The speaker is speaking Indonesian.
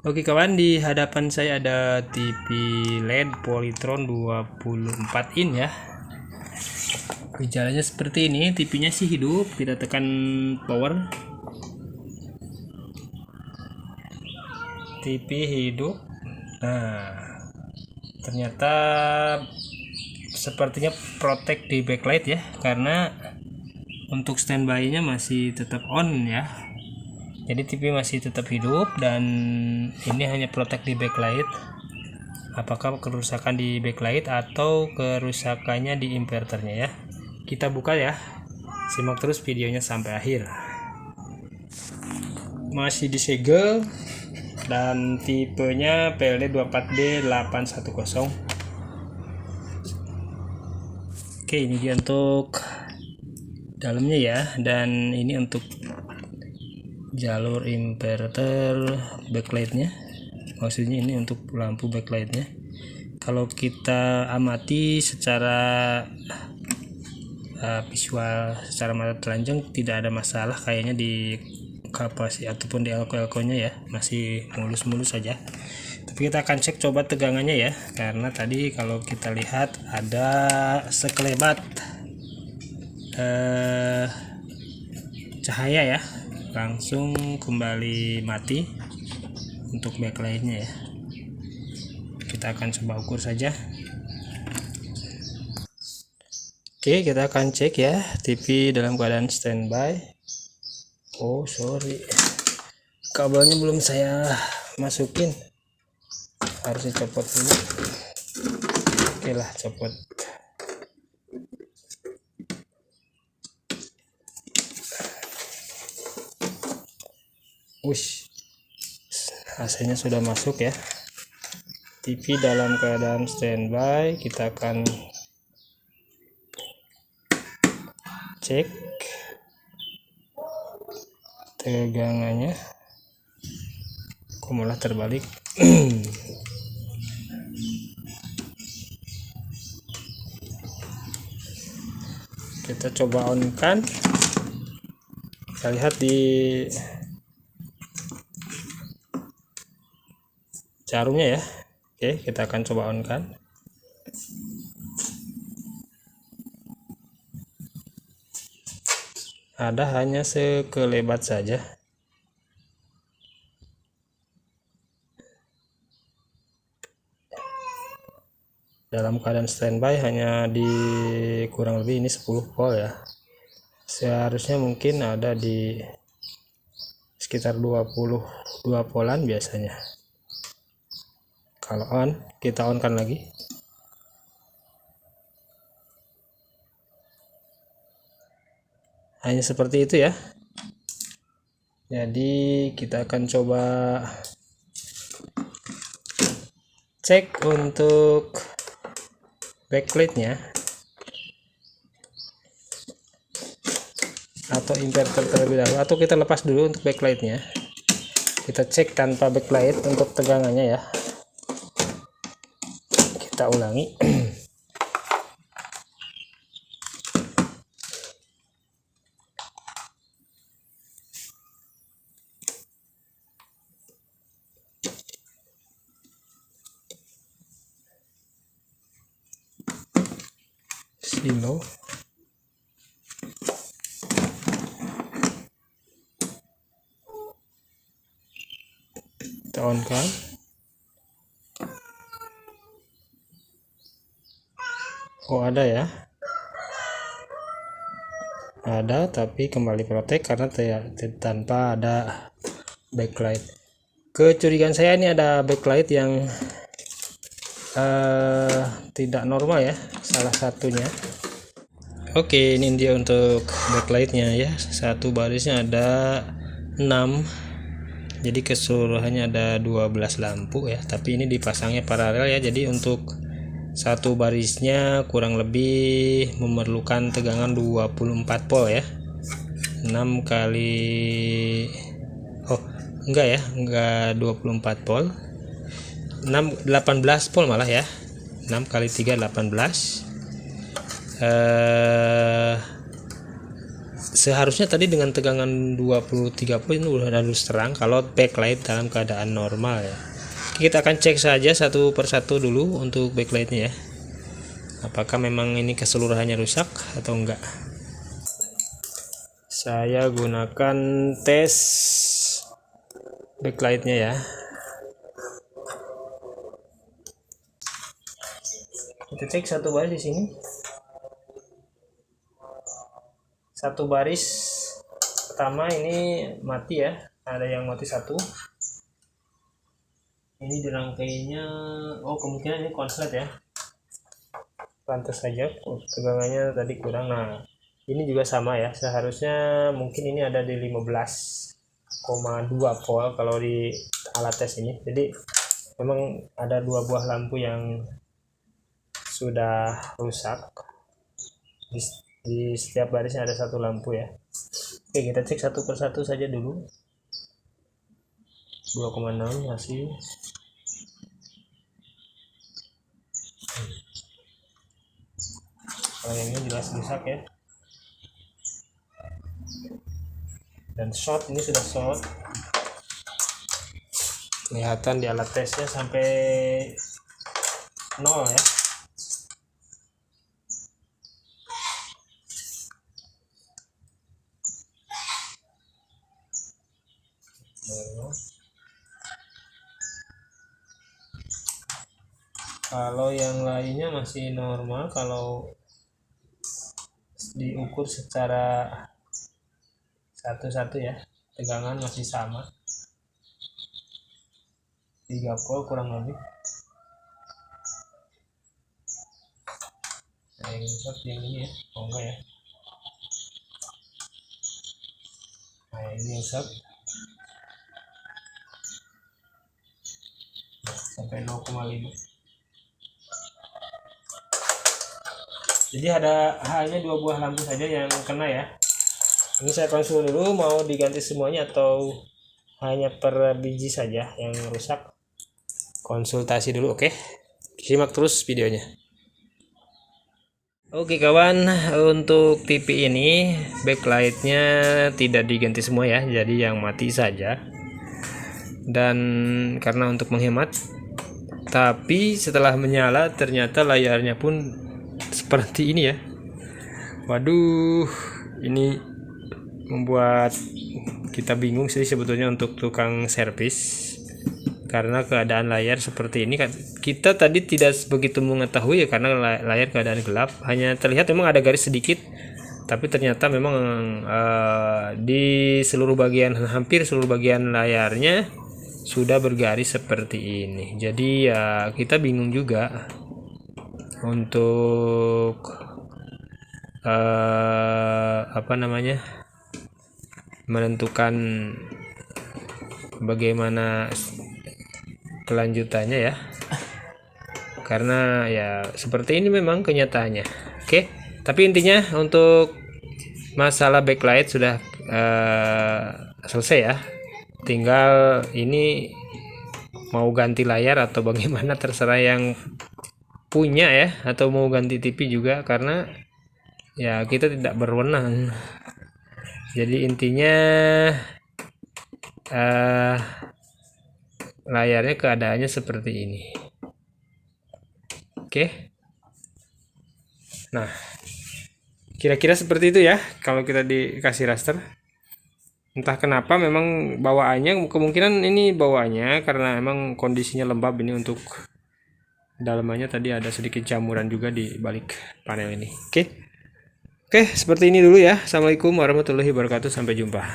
Oke kawan, di hadapan saya ada TV LED Polytron 24 in ya. Gejalanya seperti ini, TV-nya sih hidup. Kita tekan power. TV hidup. Nah, ternyata sepertinya protect di backlight ya, karena untuk standby-nya masih tetap on ya. Jadi TV masih tetap hidup dan ini hanya protect di backlight. Apakah kerusakan di backlight atau kerusakannya di inverternya ya? Kita buka ya. Simak terus videonya sampai akhir. Masih disegel dan tipenya PLD24D810. Oke, ini dia untuk dalamnya ya, dan ini untuk jalur inverter backlightnya, maksudnya ini untuk lampu backlightnya. Kalau kita amati secara visual, secara mata telanjang tidak ada masalah kayaknya di kapasitor ataupun di elko-elkonya ya, masih mulus-mulus saja. Tapi kita akan cek coba tegangannya ya, karena tadi kalau kita lihat ada sekelebat cahaya ya, langsung kembali mati untuk backlightnya ya. Kita akan coba ukur saja. Oke, kita akan cek ya, TV dalam keadaan standby. Oh sorry, kabelnya belum saya masukin, harus dicopot dulu. Oke lah, copot. Wush, AC-nya sudah masuk ya. TV dalam keadaan standby. Kita akan cek tegangannya. Kok malah terbalik? Kita coba on kan. Kita lihat di jarumnya ya. Oke, kita akan coba on kan. Ada hanya sekelebat saja. Dalam keadaan standby hanya di kurang lebih ini 10 volt ya. Seharusnya mungkin ada di sekitar 22 volan biasanya. Kalau on, kita on kan lagi. Hanya seperti itu ya. Jadi kita akan coba cek untuk backlightnya atau inverter terlebih dahulu, atau kita lepas dulu untuk backlightnya. Kita cek tanpa backlight untuk tegangannya ya. Kita ulangi. Silo. Kita on kan. Oh ada ya, ada, tapi kembali protect karena tanpa ada backlight. Kecurigaan saya ini ada backlight yang tidak normal ya, salah satunya. Oke, ini dia untuk backlightnya ya. Satu barisnya ada 6, jadi keseluruhannya ada 12 lampu ya, tapi ini dipasangnya paralel ya. Jadi untuk satu barisnya kurang lebih memerlukan tegangan 24 volt ya. 6 kali, oh enggak ya, enggak 24 volt, 18 volt malah ya. 6 kali 3 18. seharusnya tadi dengan tegangan 20-30 ini udah harus terang kalau backlight dalam keadaan normal ya. Kita akan cek saja satu persatu dulu untuk backlightnya ya, apakah memang ini keseluruhannya rusak atau enggak. Saya gunakan tes backlightnya ya. Kita cek satu baris di sini. Satu baris pertama ini mati ya, ada yang mati satu. Ini dirangkainya, oh kemungkinan ini konslet ya. Pantas saja tegangannya tadi kurang. Nah, ini juga sama ya. Seharusnya mungkin ini ada di 15,2 volt kalau di alat tes ini. Jadi memang ada 2 buah lampu yang sudah rusak. Di setiap barisnya ada 1 lampu ya. Oke, kita cek satu persatu saja dulu. 2,6 masih. Kalau yang ini jelas rusak ya. Dan short, ini sudah short. Kelihatan di alat tesnya sampai 0 ya. Kalau yang lainnya masih normal, kalau diukur secara satu-satu ya, tegangan masih sama 3 volt kurang lebih. Nah, yang ini ya, oh enggak ya. Nah, ini yang sampai 0,5. Jadi hanya 2 buah lampu saja yang kena ya. Ini saya konsul dulu mau diganti semuanya atau hanya per biji saja yang rusak. Konsultasi dulu, oke. Simak terus videonya. Oke kawan, untuk TV ini backlightnya tidak diganti semua ya, jadi yang mati saja. Dan karena untuk menghemat, tapi setelah menyala ternyata layarnya pun seperti ini ya. Waduh, ini membuat kita bingung sih sebetulnya untuk tukang servis, karena keadaan layar seperti ini kan kita tadi tidak begitu mengetahui ya, karena layar keadaan gelap, hanya terlihat memang ada garis sedikit, tapi ternyata memang di seluruh bagian, hampir seluruh bagian layarnya sudah bergaris seperti ini. Jadi ya kita bingung juga untuk menentukan bagaimana kelanjutannya ya, karena ya seperti ini memang kenyataannya. Oke, tapi intinya untuk masalah backlight sudah selesai ya, tinggal ini mau ganti layar atau bagaimana terserah yang punya ya, atau mau ganti TV juga, karena ya kita tidak berwenang. Jadi intinya layarnya keadaannya seperti ini. Oke. Nah, kira-kira seperti itu ya kalau kita dikasih raster. Entah kenapa memang bawaannya, kemungkinan ini bawaannya karena emang kondisinya lembab ini, untuk dalamannya tadi ada sedikit jamuran juga di balik panel ini. Oke, seperti ini dulu ya. Assalamualaikum warahmatullahi wabarakatuh. Sampai jumpa.